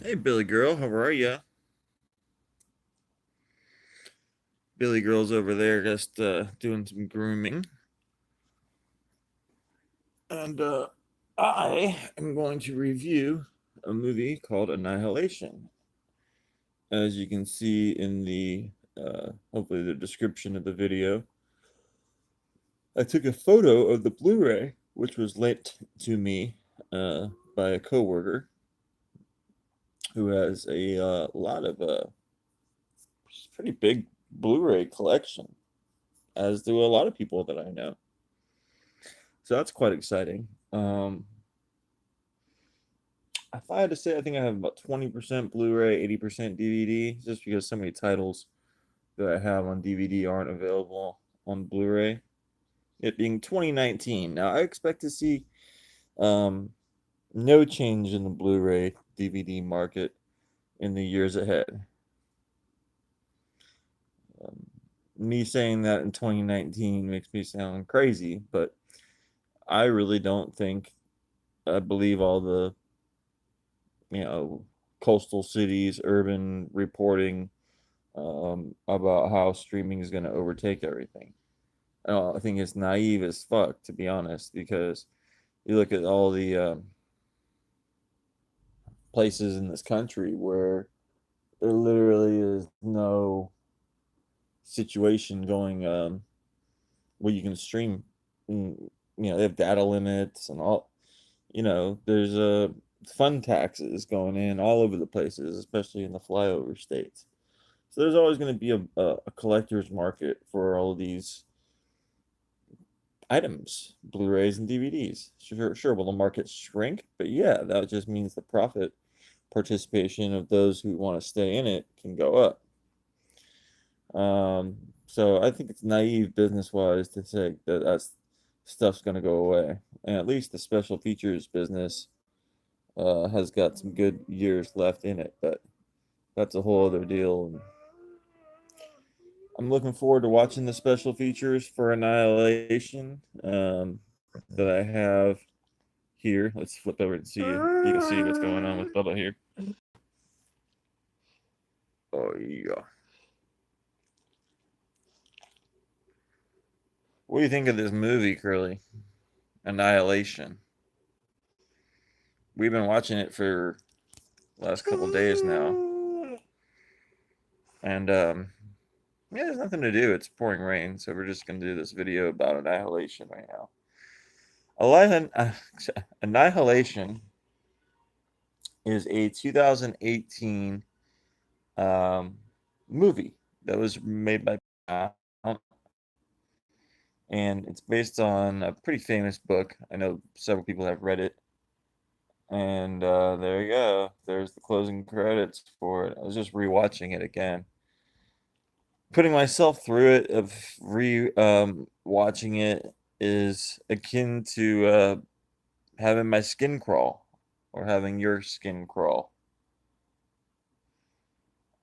Hey, Billy Girl, how are ya? Billy Girl's over there just doing some grooming. And I am going to review a movie called Annihilation. As you can see in the, hopefully, the description of the video, I took a photo of the Blu ray, which was lent to me by a coworker who has a lot of pretty big Blu ray collection, as do a lot of people that I know. So that's quite exciting. If I had to say, I think I have about 20% Blu-ray, 80% DVD, just because so many titles that I have on DVD aren't available on Blu-ray. It being 2019. Now, I expect to see um, no change in the Blu-ray DVD market in the years ahead. Um, Me saying that in 2019 makes me sound crazy, but I really don't think I believe all the you know, coastal cities, urban reporting about how streaming is going to overtake everything. I think it's naive as fuck, to be honest, because you look at all the places in this country where there literally is no situation going where you can stream. They have data limits and all. There's fund taxes going in all over the places, especially in the flyover states. So there's always going to be a collector's market for all of these items, Blu-rays and DVDs. Sure, will the market shrink? But yeah, that just means the profit participation of those who want to stay in it can go up. So I think it's naive business-wise to say that stuff's going to go away. And at least the special features business has got some good years left in it, but that's a whole other deal. I'm looking forward to watching the special features for Annihilation that I have here. Let's flip over and see you can see what's going on with Bubba here. Oh yeah. What do you think of this movie, Curly? Annihilation. We've been watching it for the last couple days now, and yeah, there's nothing to do. It's pouring rain, so we're just gonna do this video about Annihilation right now. Annihilation is a 2018 um, movie that was made by and it's based on a pretty famous book. I know several people have read it. And there you go. There's the closing credits for it. I was just rewatching it again. Putting myself through it of watching it is akin to having my skin crawl or having your skin crawl.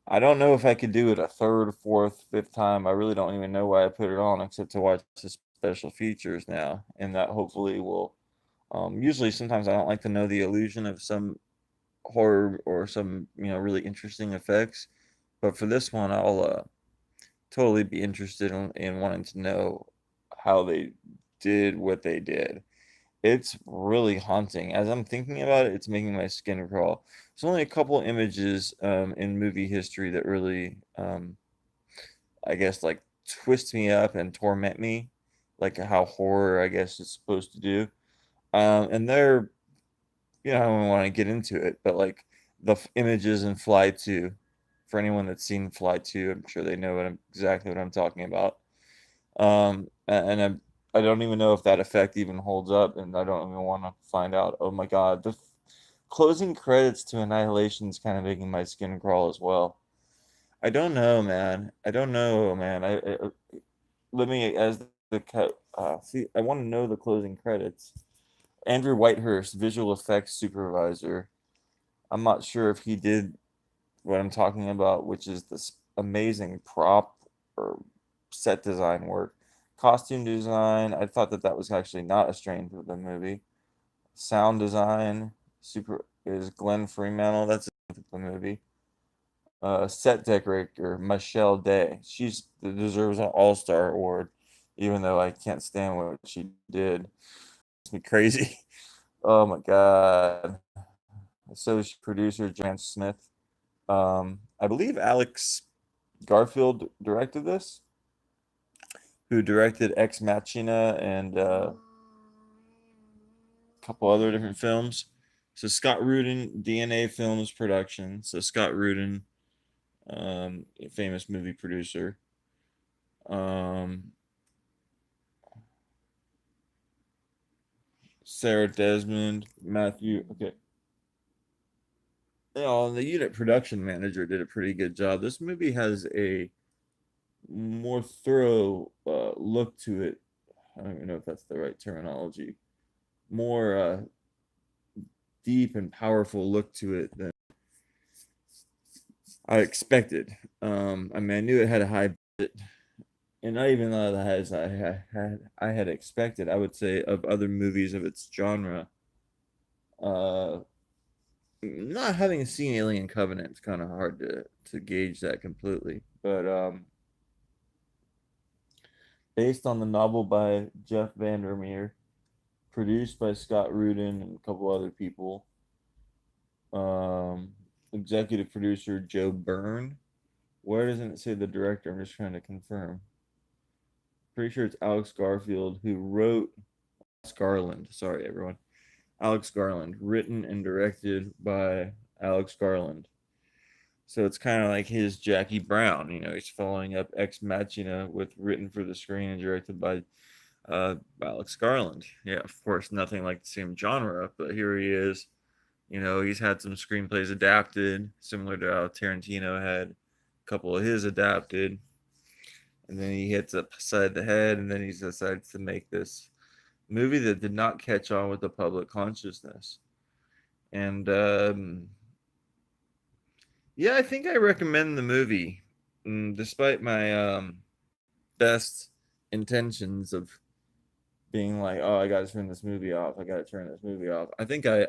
I don't know if I could do it a third, fourth, fifth time. I really don't even know why I put it on except to watch the special features now, and that hopefully will. Usually, sometimes I don't like to know the illusion of some horror or some really interesting effects, but for this one, I'll totally be interested in wanting to know how they did what they did. It's really haunting. As I'm thinking about it, it's making my skin crawl. There's only a couple images in movie history that really, I guess, like twist me up and torment me, like how horror, I guess, is supposed to do. And they're, I don't want to get into it, but like the images in Fly 2, for anyone that's seen Fly 2, I'm sure they know exactly what I'm talking about. And I don't even know if that effect even holds up, and I don't even want to find out. Oh my God, the closing credits to Annihilation is kind of making my skin crawl as well. I don't know, man. I don't know, man. Let me as the cut. See, I want to know the closing credits. Andrew Whitehurst, visual effects supervisor. I'm not sure if he did what I'm talking about, which is this amazing prop or set design work. Costume design, I thought that was actually not a strain for the movie. Sound design, super is Glenn Fremantle. That's the movie. Set decorator Michelle Day. She's deserves an All Star award, even though I can't stand what she did. It's me crazy. Oh my god. Associate producer Joanne Smith. I believe Alex Garfield directed this, who directed Ex Machina and a couple other different films. So Scott Rudin, DNA Films production. So Scott Rudin, a famous movie producer. Um, Sarah Desmond, Matthew. Okay. The unit production manager did a pretty good job. This movie has a more thorough look to it. I don't even know if that's the right terminology. More deep and powerful look to it than I expected. I mean, I knew it had a high budget, and not even as high as I had expected. I would say of other movies of its genre. Uh, Not having seen Alien Covenant, it's kind of hard to gauge that completely. But based on the novel by Jeff Vandermeer, produced by Scott Rudin and a couple other people, um, executive producer Joe Byrne. Where doesn't it say the director? I'm just trying to confirm. Pretty sure it's Alex Garfield who wrote Garland. Sorry, everyone. Alex Garland, written and directed by Alex Garland. So it's kind of like his Jackie Brown. He's following up Ex Machina with written for the screen and directed by Alex Garland. Yeah, of course, nothing like the same genre, but here he is. He's had some screenplays adapted, similar to how Tarantino had a couple of his adapted. And then he hits upside the head, and then he decides to make this movie that did not catch on with the public consciousness. And yeah, I think I recommend the movie, despite my best intentions of being like, oh, I got to turn this movie off. I got to turn this movie off. I think I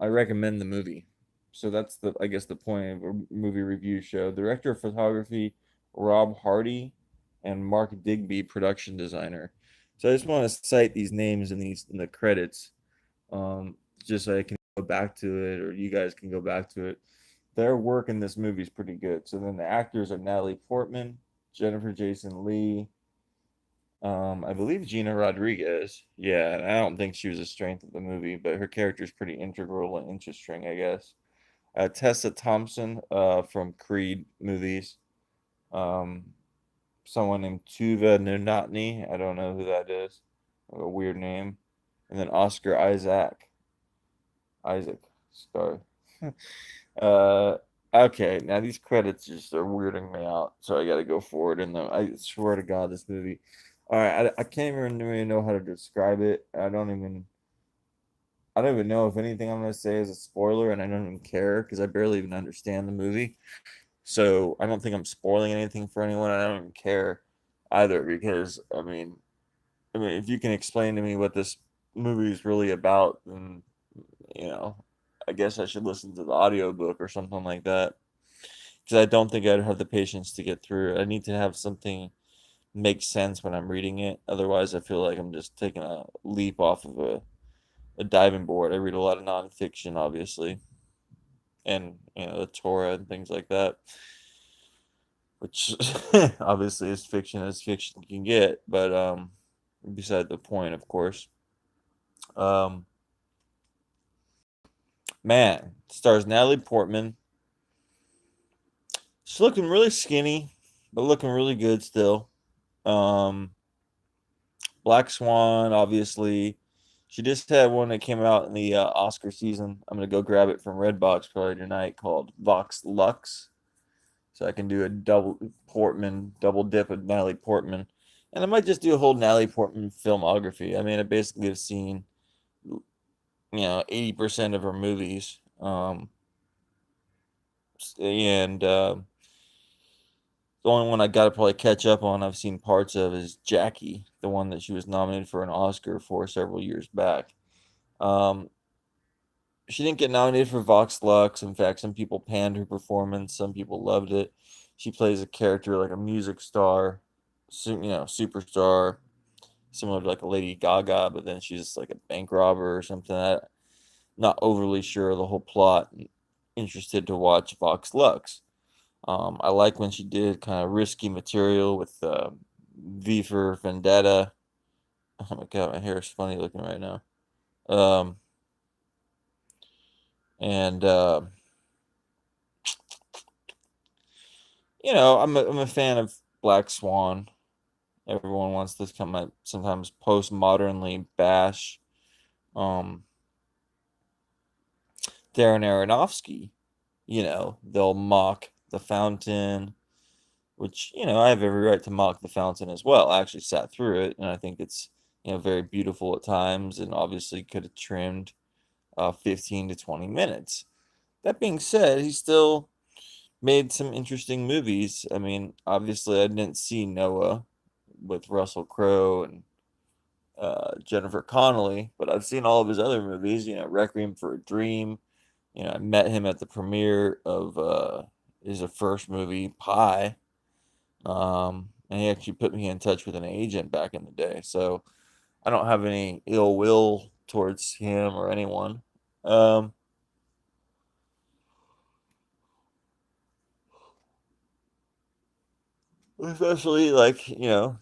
recommend the movie. So that's I guess the point of a movie review show. Director of photography Rob Hardy and Mark Digby, production designer. So I just want to cite these names in the credits, just so I can go back to it, or you guys can go back to it. Their work in this movie is pretty good. So then the actors are Natalie Portman, Jennifer Jason Leigh, I believe Gina Rodriguez. Yeah, and I don't think she was a strength of the movie, but her character is pretty integral and interesting, I guess. Tessa Thompson, from Creed movies. Um, Someone named Tuva Nunatni. I don't know who that is. A weird name. And then Oscar Isaac. Sorry. uh, okay, now these credits just are weirding me out, so I got to go forward in them. I swear to God, this movie. All right, I can't even really know how to describe it. I don't even know if anything I'm gonna say is a spoiler, and I don't even care because I barely even understand the movie. So I don't think I'm spoiling anything for anyone. I don't even care either because I mean, if you can explain to me what this movie is really about, then you know, I guess I should listen to the audiobook or something like that. Because I don't think I'd have the patience to get through it. I need to have something make sense when I'm reading it. Otherwise, I feel like I'm just taking a leap off of a diving board. I read a lot of nonfiction, obviously, and the Torah and things like that, which obviously is fiction as fiction can get. But beside the point, of course. Um, Man, stars Natalie Portman. She's looking really skinny, but looking really good still. Um, Black Swan, obviously. She just had one that came out in the Oscar season. I'm gonna go grab it from Redbox probably tonight, called Vox Lux, so I can do a double dip of Natalie Portman, and I might just do a whole Natalie Portman filmography. I mean, I basically have seen 80% of her movies, and the only one I got to probably catch up on I've seen parts of is Jackie, the one that she was nominated for an Oscar for several years back. Um, She didn't get nominated for Vox Lux. In fact, some people panned her performance. Some people loved it. She plays a character like a music star, superstar, similar to like a Lady Gaga, but then she's like a bank robber or something. Not overly sure of the whole plot. Interested to watch Vox Lux. I like when she did kind of risky material with V for Vendetta. Oh my god, my hair is funny looking right now. Um, and I'm a fan of Black Swan. Everyone wants to come at sometimes postmodernly bash um, Darren Aronofsky. They'll mock The Fountain, which I have every right to mock The Fountain as well. I actually sat through it, and I think it's very beautiful at times, and obviously could have trimmed 15 to 20 minutes. That being said, he still made some interesting movies. I mean, obviously, I didn't see Noah with Russell Crowe and Jennifer Connelly, but I've seen all of his other movies. Requiem for a Dream. I met him at the premiere of his first movie, Pie. And he actually put me in touch with an agent back in the day. So I don't have any ill will towards him or anyone. Um, Especially like, I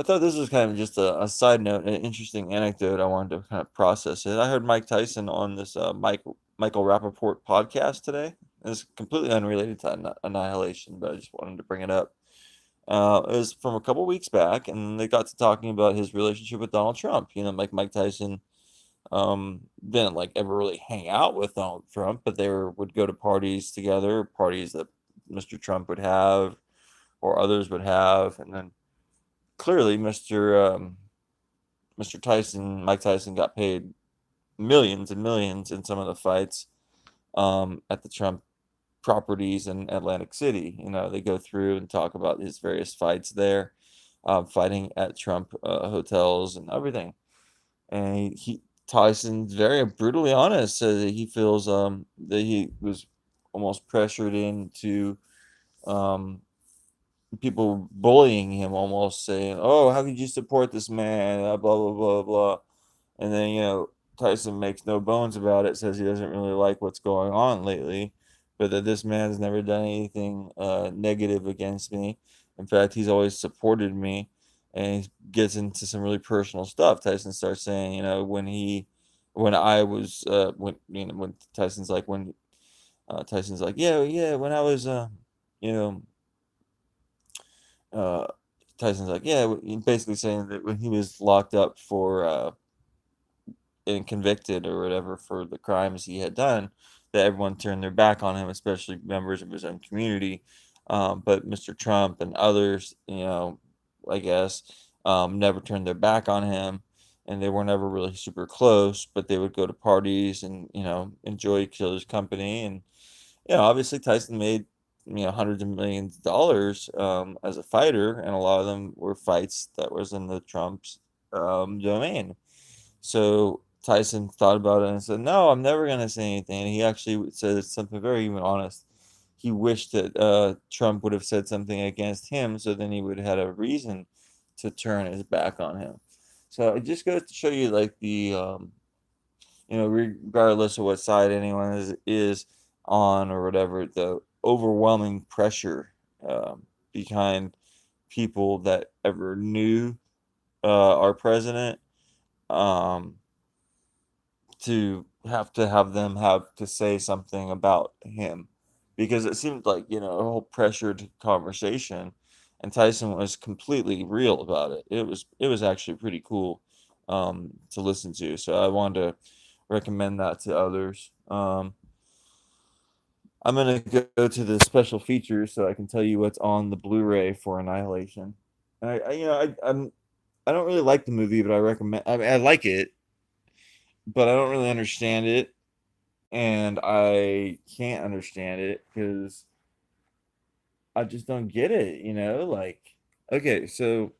thought this was kind of just a side note, an interesting anecdote. I wanted to kind of process it. I heard Mike Tyson on this Michael Rappaport podcast today. It's completely unrelated to Annihilation, but I just wanted to bring it up. It was from a couple weeks back, and they got to talking about his relationship with Donald Trump. Like Mike Tyson didn't like ever really hang out with Donald Trump, but would go to parties together, parties that Mr. Trump would have or others would have, and then clearly Mr. Tyson, Mike Tyson, got paid millions and millions in some of the fights at the Trump properties in Atlantic City. They go through and talk about his various fights there, fighting at Trump hotels and everything. And Tyson's very brutally honest, says that he feels that he was almost pressured into um, people bullying him, almost saying, "Oh, how could you support this man?" Blah blah blah blah. And then Tyson makes no bones about it, says he doesn't really like what's going on lately, but that this man's never done anything negative against me. In fact, he's always supported me, and he gets into some really personal stuff. Tyson starts saying, when I was, when Tyson's like, yeah, yeah, when I was, you know, uh, Tyson's like, yeah, basically saying that when he was locked up for and convicted or whatever for the crimes he had done, that everyone turned their back on him, especially members of his own community. But Mr. Trump and others, I guess, never turned their back on him, and they were never really super close. But they would go to parties and enjoy each other's company. And obviously Tyson made hundreds of millions of dollars as a fighter, and a lot of them were fights that was in the Trump's domain. So Tyson thought about it and said, "No, I'm never going to say anything." And he actually said something very even honest. He wished that Trump would have said something against him, so then he would have had a reason to turn his back on him. So it just goes to show you, like regardless of what side anyone is on or whatever, the overwhelming pressure behind people that ever knew our president. Um, to have them have to say something about him, because it seemed like a whole pressured conversation, and Tyson was completely real about it. It was actually pretty cool to listen to, so I wanted to recommend that to others. I'm gonna go to the special features so I can tell you what's on the Blu-ray for Annihilation. I don't really like the movie, but I recommend. I mean, I like it, but I don't really understand it, and I can't understand it because I just don't get it. Like, okay, so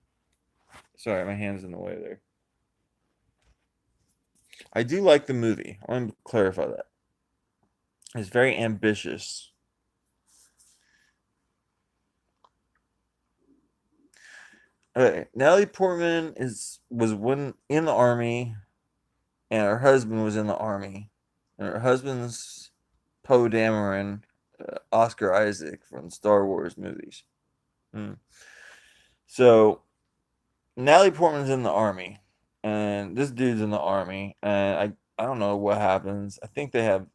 sorry, my hand's in the way there. I do like the movie. I want to clarify that. It's very ambitious. Okay, Natalie Portman was when in the army, and her husband was in the army, and her husband's Poe Dameron, Oscar Isaac from Star Wars movies. Hmm. So Natalie Portman's in the army, and this dude's in the army, and I don't know what happens. I think they have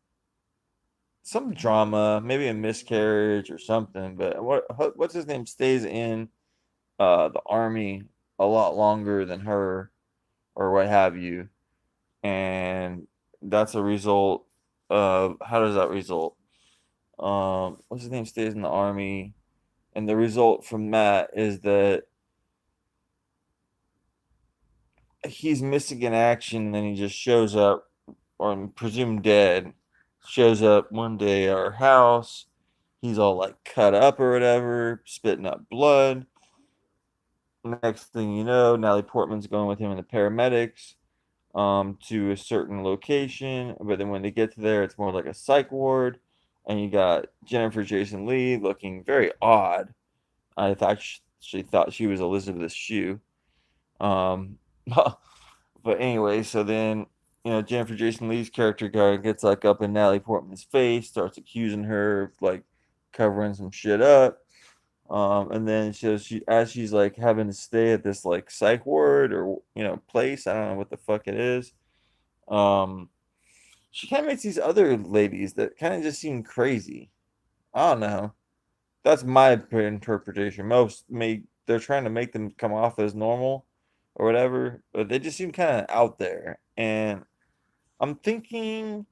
some drama, maybe a miscarriage or something. But what's his name stays in the army a lot longer than her, or what have you, and that's a result of how does that result? What's his name stays in the army, and the result from that is that he's missing in action, and then he just shows up, or I'm presumed dead, shows up one day at our house. He's all like cut up or whatever, spitting up blood. Next thing you know, Natalie Portman's going with him and the paramedics to a certain location. But then when they get to there, it's more like a psych ward. And you got Jennifer Jason Leigh looking very odd. I thought she thought she was Elizabeth Shue. Um, but anyway, so then Jennifer Jason Leigh's character guy gets like up in Natalie Portman's face, starts accusing her of like covering some shit up. And then as she's like having to stay at this like psych ward or place, I don't know what the fuck it is. Um, she kind of makes these other ladies that kind of just seem crazy. I don't know. That's my interpretation. Most may they're trying to make them come off as normal or whatever, but they just seem kind of out there. And I'm thinking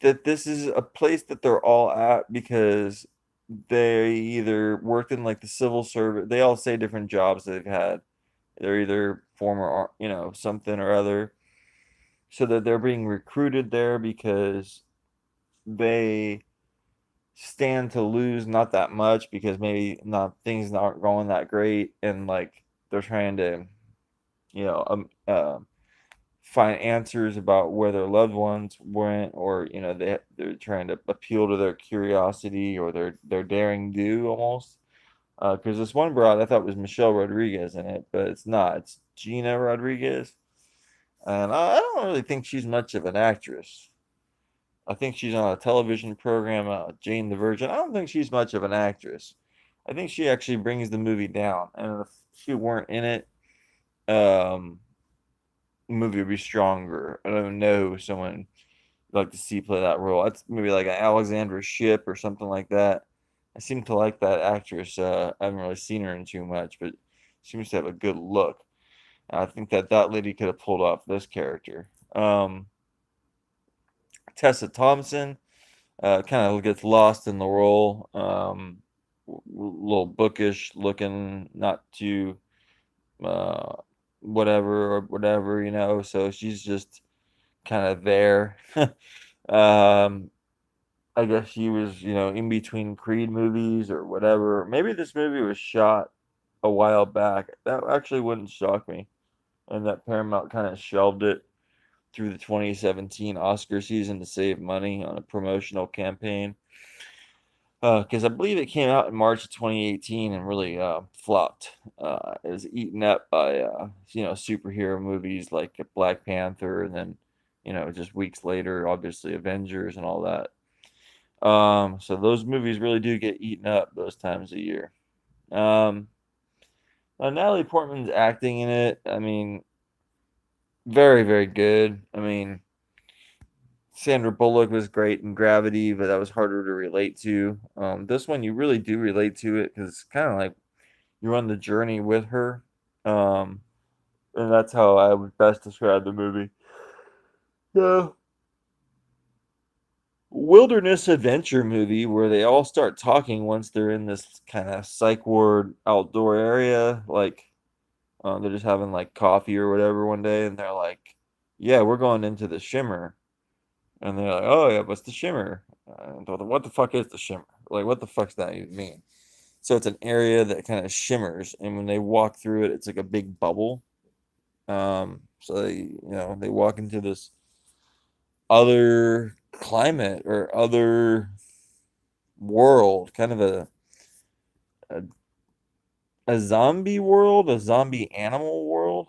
that this is a place that they're all at because they either worked in like the civil service. They all say different jobs they've had. They're either former, something or other, so that they're being recruited there because they stand to lose not that much because maybe not things not going that great, and like they're trying to, you know, find answers about where their loved ones went, or they're trying to appeal to their curiosity or their daring do almost. Because this one broad I thought was Michelle Rodriguez in it, but it's not. It's Gina Rodriguez, and I don't really think she's much of an actress. I think she's on a television program, Jane the Virgin. I don't think she's much of an actress. I think she actually brings the movie down, and if she weren't in it, um, the movie would be stronger. I don't know someone like to see play that role. That's maybe like an Alexandra Shipp or something like that. I seem to like that actress. I haven't really seen her in too much, but she seems to have a good look. I think that lady could have pulled off this character. Tessa Thompson kind of gets lost in the role. Little bookish looking, not too uh, whatever or whatever, So she's just kind of there. um, I guess she was, in between Creed movies or whatever. Maybe this movie was shot a while back. That actually wouldn't shock me. And that Paramount kind of shelved it through the 2017 Oscar season to save money on a promotional campaign. Because I believe it came out in March of 2018 and really flopped. It was eaten up by superhero movies like Black Panther, and then just weeks later, obviously Avengers and all that. So those movies really do get eaten up those times of year. Um, Natalie Portman's acting in it, I mean, very, very good. I mean, Sandra Bullock was great in Gravity, but that was harder to relate to. This one, you really do relate to it because it's kind of like you're on the journey with her. Um, and that's how I would best describe the movie. Yeah. Wilderness adventure movie where they all start talking once they're in this kind of psych ward outdoor area. Like, they're just having like coffee or whatever one day, and they're like, "Yeah, we're going into the Shimmer." And they're like, "Oh yeah, what's the Shimmer?" What the fuck is the Shimmer? Like, what the fuck's that even mean? So it's an area that kind of shimmers, and when they walk through it, it's like a big bubble. So they walk into this other climate or other world, kind of a, a zombie world, a zombie animal world.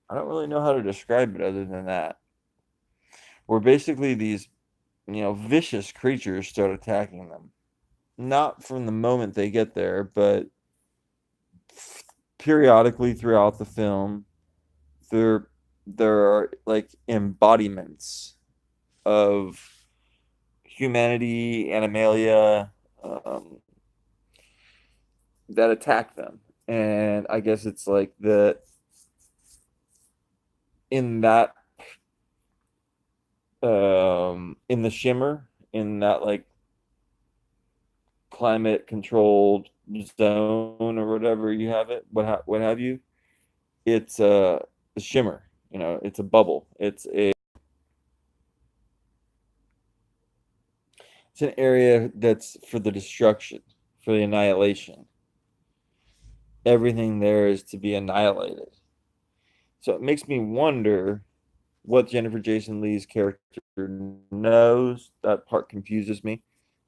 I don't really know how to describe it other than that. Where basically these, vicious creatures start attacking them. Not from the moment they get there, but periodically throughout the film, there there are like embodiments of humanity, animalia, um, that attack them. And I guess it's like the in that in the shimmer, in that like climate controlled zone or whatever you have it, what have you, it's a shimmer, it's a bubble, it's an area that's for the destruction, for the annihilation. Everything there is to be annihilated. So it makes me wonder what Jennifer Jason Leigh's character knows. That part confuses me,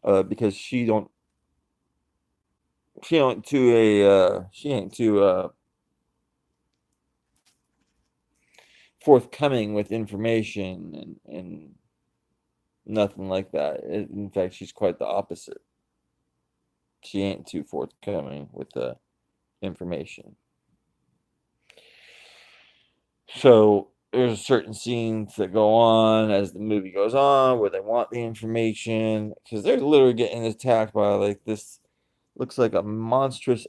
because she ain't too forthcoming with information, and nothing like that. In fact, she's quite the opposite. She ain't too forthcoming with the information. So there's certain scenes that go on as the movie goes on where they want the information, because they're literally getting attacked by like this, looks like a monstrous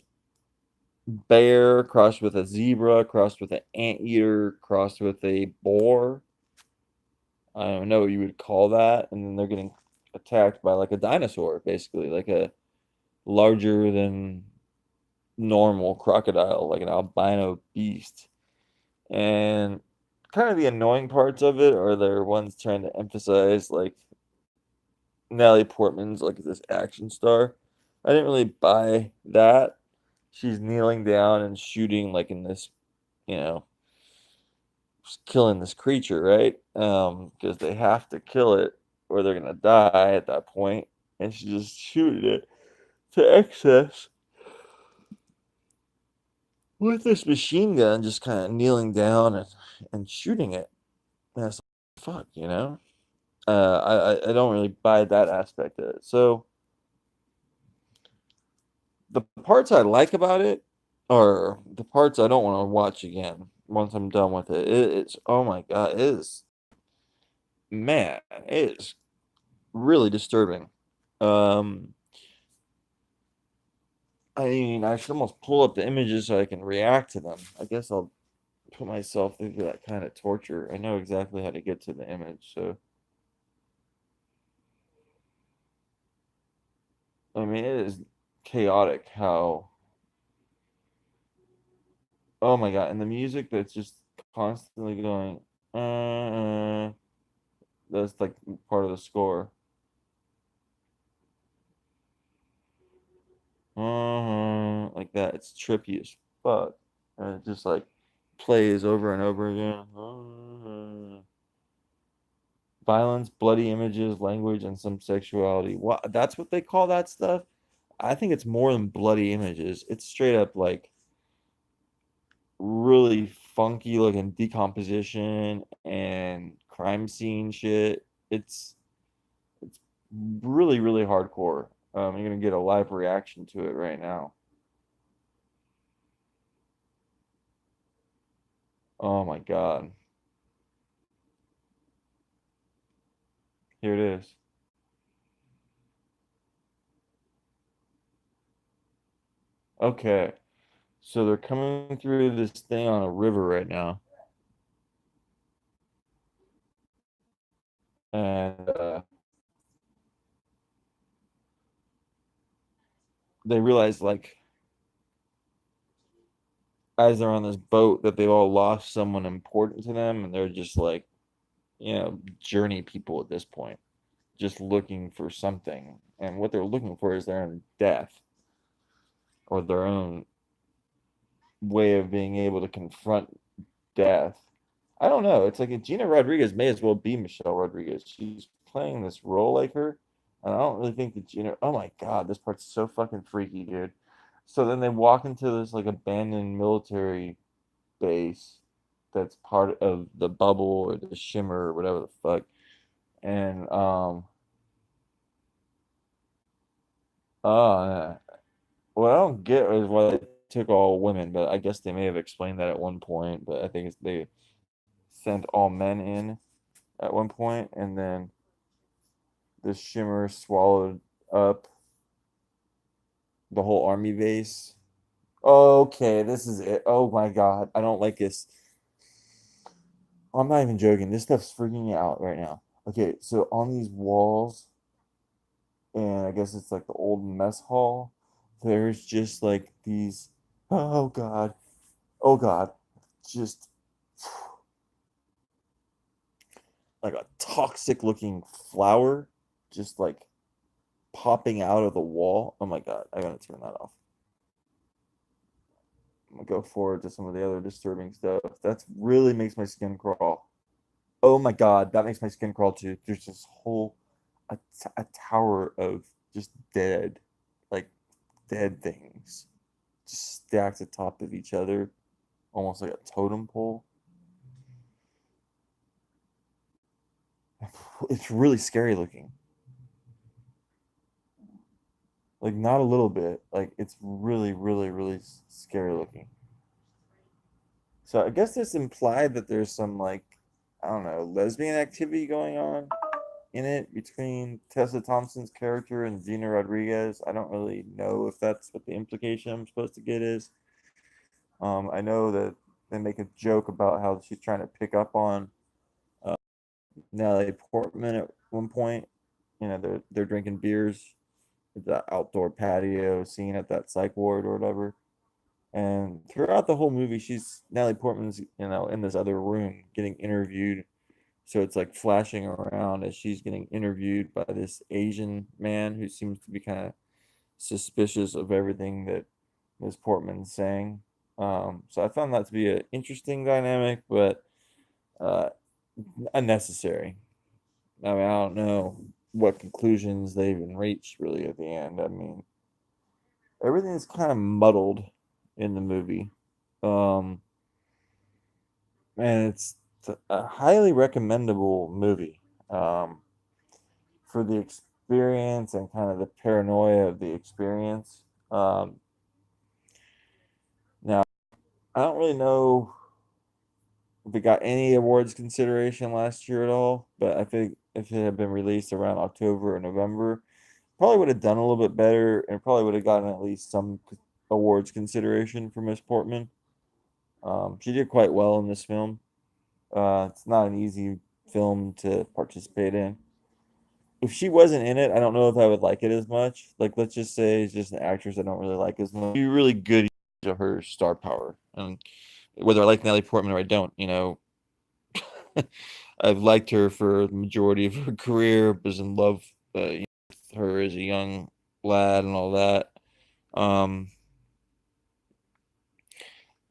bear crossed with a zebra, crossed with an anteater, crossed with a boar. I don't know what you would call that. And then they're getting attacked by like a dinosaur, basically, like a larger than normal crocodile, like an albino beast. And kind of the annoying parts of it are there ones trying to emphasize like Natalie Portman's like this action star. I didn't really buy that. She's kneeling down and shooting like in this, you know, killing this creature, right? Because they have to kill it or they're gonna die at that point. And she just shooting it to excess with this machine gun, just kind of kneeling down and shooting it. And it's like, fuck, I don't really buy that aspect of it. So the parts I like about it are the parts I don't want to watch again once I'm done with it. It's, oh my god, it is, man, it is really disturbing. Um, I mean, I should almost pull up the images so I can react to them. I guess I'll put myself through that kind of torture. I know exactly how to get to the image, so I mean, it is chaotic how, oh my god, and the music that's just constantly going, that's like part of the score. Like that. It's trippy as fuck. And it just like plays over and over again. Violence, bloody images, language, and some sexuality. What? That's what they call that stuff? I think it's more than bloody images. It's straight up like really funky looking decomposition and crime scene shit. It's really, really hardcore. You're gonna get a live reaction to it right now. Oh my god. Here it is. Okay. So they're coming through this thing on a river right now. And they realize, like, as they're on this boat, that they've all lost someone important to them. And they're just like, journey people at this point, just looking for something. And what they're looking for is their own death or their own way of being able to confront death. I don't know. It's like Gina Rodriguez may as well be Michelle Rodriguez. She's playing this role like her, and I don't really think that Gina. Oh my god, this part's so fucking freaky, dude. So then they walk into this like abandoned military base that's part of the bubble or the shimmer or whatever the fuck, and uh, what I don't get is why they took all women, but I guess they may have explained that at one point. But I think they sent all men in at one point, and then the shimmer swallowed up the whole army base. Okay, this is it. Oh my god, I don't like this. I'm not even joking. This stuff's freaking me out right now. Okay, so on these walls, and I guess it's like the old mess hall, there's just like these. Oh god, oh god, just like a toxic looking flower, just like popping out of the wall. Oh my god, I gotta turn that off. I'm gonna go forward to some of the other disturbing stuff. That really makes my skin crawl. Oh my god, that makes my skin crawl too. There's this whole a tower of just dead, like dead things, just stacked atop of each other, almost like a totem pole. It's really scary looking. Like not a little bit. Like it's really, really, really scary looking. So I guess this implied that there's some like I don't know lesbian activity going on in it between Tessa Thompson's character and Gina Rodriguez. I don't really know if that's what the implication I'm supposed to get is. I know that they make a joke about how she's trying to pick up on uh, Natalie Portman at one point. You know, they're drinking beers at the outdoor patio scene at that psych ward or whatever. And throughout the whole movie, she's Natalie Portman's in this other room getting interviewed. So it's like flashing around as she's getting interviewed by this Asian man who seems to be kind of suspicious of everything that Ms. Portman's saying. So I found that to be an interesting dynamic, but uh, unnecessary. I mean, I don't know what conclusions they even reached really at the end. I mean, everything is kind of muddled in the movie. Um, and it's a highly recommendable movie for the experience and kind of the paranoia of the experience. Now, I don't really know if it got any awards consideration last year at all, but I think if it had been released around October or November, probably would have done a little bit better and probably would have gotten at least some awards consideration for Miss Portman. She did quite well in this film. It's not an easy film to participate in. If she wasn't in it, I don't know if I would like it as much. Like, let's just say it's just an actress I don't really like as much. Be really good to her star power, and whether I like Natalie Portman or I don't, I've liked her for the majority of her career. Was in love with her as a young lad and all that. Um,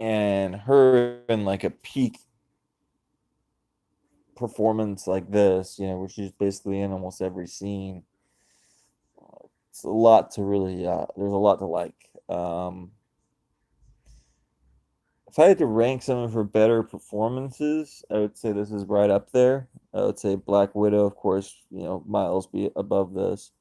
and her in like a peak performance like this, where she's basically in almost every scene. It's a lot to really. There's a lot to like. If I had to rank some of her better performances, I would say this is right up there. I would say Black Widow, of course, miles be above this.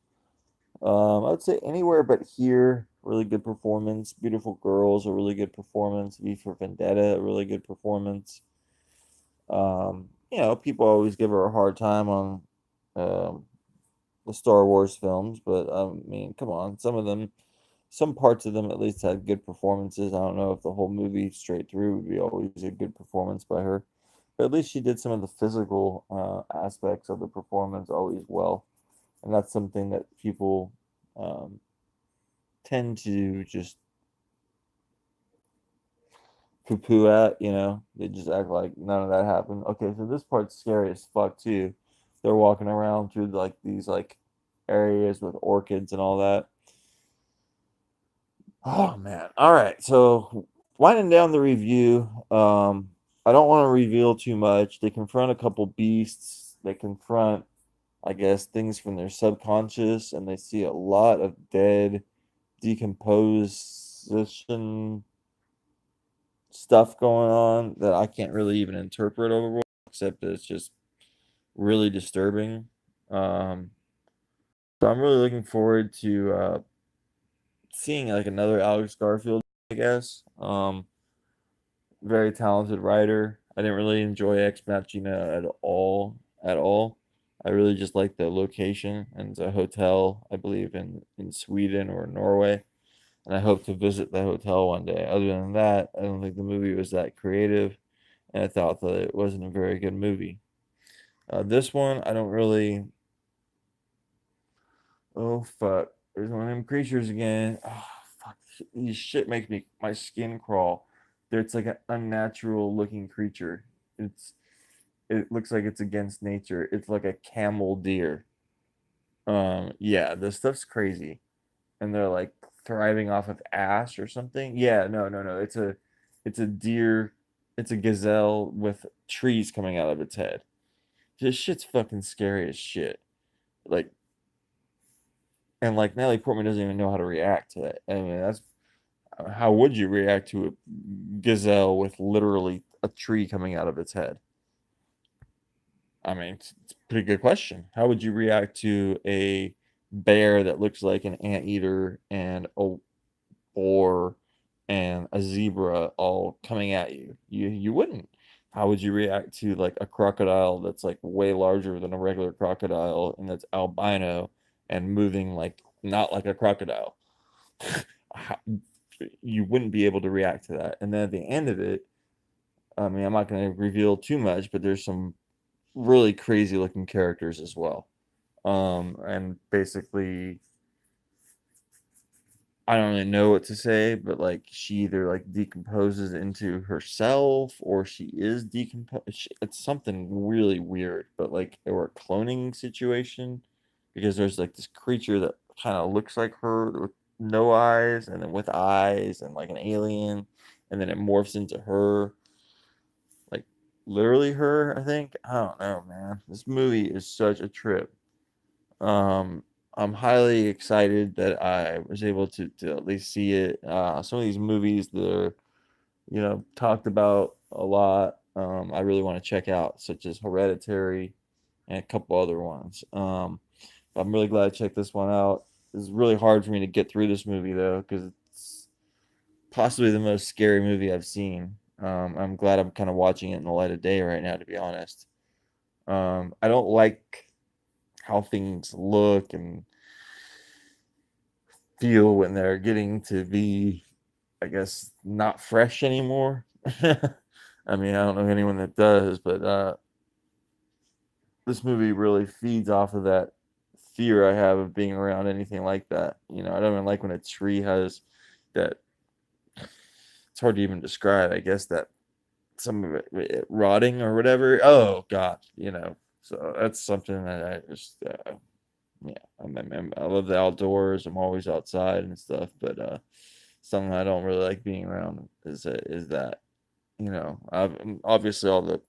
I would say Anywhere But Here, really good performance. Beautiful Girls, a really good performance. V for Vendetta, a really good performance. People always give her a hard time on um, the Star Wars films, but I mean, come on, some parts of them at least had good performances. I don't know if the whole movie straight through would be always a good performance by her, but at least she did some of the physical aspects of the performance always well, and that's something that people um, tend to just poo-poo at. They just act like none of that happened. Okay, so this part's scary as fuck too. They're walking around through like these like areas with orchids and all that. Oh man. All right. So winding down the review, I don't want to reveal too much. They confront a couple beasts. They confront, I guess, things from their subconscious, and they see a lot of dead, decomposition stuff going on that I can't really even interpret overall, except that it's just really disturbing. Um, so I'm really looking forward to seeing like another Alex Garfield, I guess. Very talented writer. I didn't really enjoy Ex Machina at all. At all. I really just like the location, and it's a hotel, I believe, in Sweden or Norway. And I hope to visit the hotel one day. Other than that, I don't think the movie was that creative, and I thought that it wasn't a very good movie. This one, I don't really. Oh fuck! There's one of them creatures again. Oh fuck! This shit makes me my skin crawl. It's like an unnatural looking creature. It looks like it's against nature. It's like a camel deer. Yeah, this stuff's crazy, and they're like thriving off of ash or something. Yeah, no. It's a deer. It's a gazelle with trees coming out of its head. This shit's fucking scary as shit. Like, and like Natalie Portman doesn't even know how to react to that. I mean, that's how would you react to a gazelle with literally a tree coming out of its head? I mean, it's a pretty good question. How would you react to a bear that looks like an anteater and a boar and a zebra all coming at you? You wouldn't. How would you react to like a crocodile that's like way larger than a regular crocodile and that's albino and moving like not like a crocodile? How, you wouldn't be able to react to that. And then at the end of it, I mean, I'm not going to reveal too much, but there's some really crazy looking characters as well. And basically, I don't really know what to say, but like she either like decomposes into herself or she is decomposed. It's something really weird, but like or a cloning situation because there's like this creature that kind of looks like her with no eyes and then with eyes and like an alien, and then it morphs into her, like literally her. I think I don't know, man. This movie is such a trip. Um, I'm highly excited that I was able to at least see it. Some of these movies that are, talked about a lot, I really want to check out, such as Hereditary and a couple other ones. I'm really glad I checked this one out. It's really hard for me to get through this movie though, because it's possibly the most scary movie I've seen. I'm glad I'm kind of watching it in the light of day right now, to be honest. I don't like how things look and feel when they're getting to be, I guess, not fresh anymore. I mean, I don't know anyone that does, but this movie really feeds off of that fear I have of being around anything like that. I don't even like when a tree has that. It's hard to even describe. I guess that some of it rotting or whatever. Oh God, So that's something that I just, yeah. I love the outdoors. I'm always outside and stuff, but something I don't really like being around is that, obviously all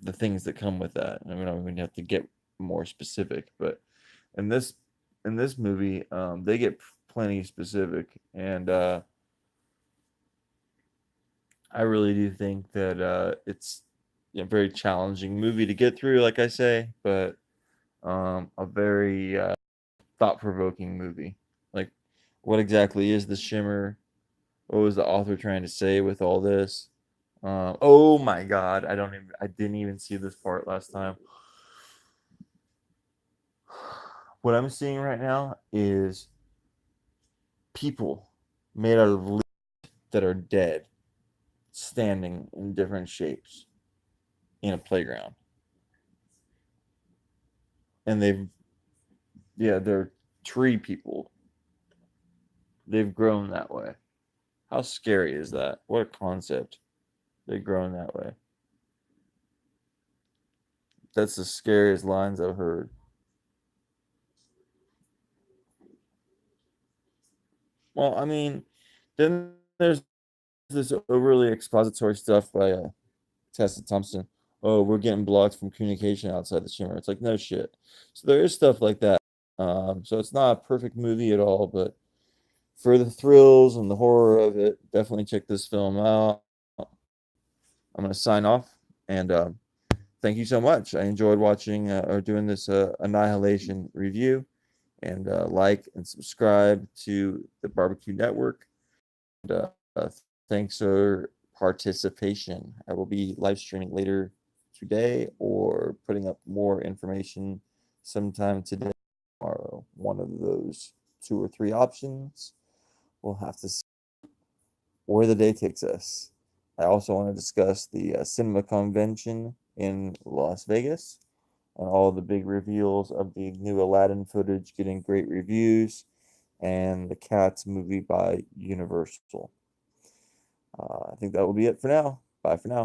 the things that come with that. I mean, I don't even have to get more specific, but in this in this movie, they get plenty specific, and I really do think that it's a very challenging movie to get through, like I say, but a very thought-provoking movie. Like, what exactly is the shimmer? What was the author trying to say with all this? Oh my God, I didn't even see this part last time. What I'm seeing right now is people made out of leaves that are dead, standing in different shapes in a playground, and they're tree people. They've grown that way. How scary is that? What a concept. They've grown that way. That's the scariest lines I've heard. Well, I mean, then there's this overly expository stuff by Tessa Thompson, oh, we're getting blocked from communication outside the chamber. It's like, no shit. So there is stuff like that. So it's not a perfect movie at all, but for the thrills and the horror of it, definitely check this film out. I'm going to sign off, and thank you so much. I enjoyed watching or doing this Annihilation review, and like and subscribe to the Barbecue Network. And, thanks for participation. I will be live streaming later today or putting up more information sometime today, tomorrow. One of those two or three options. We'll have to see where the day takes us. I also want to discuss the cinema convention in Las Vegas and all the big reveals of the new Aladdin footage getting great reviews and the Cats movie by Universal. I think that will be it for now. Bye for now.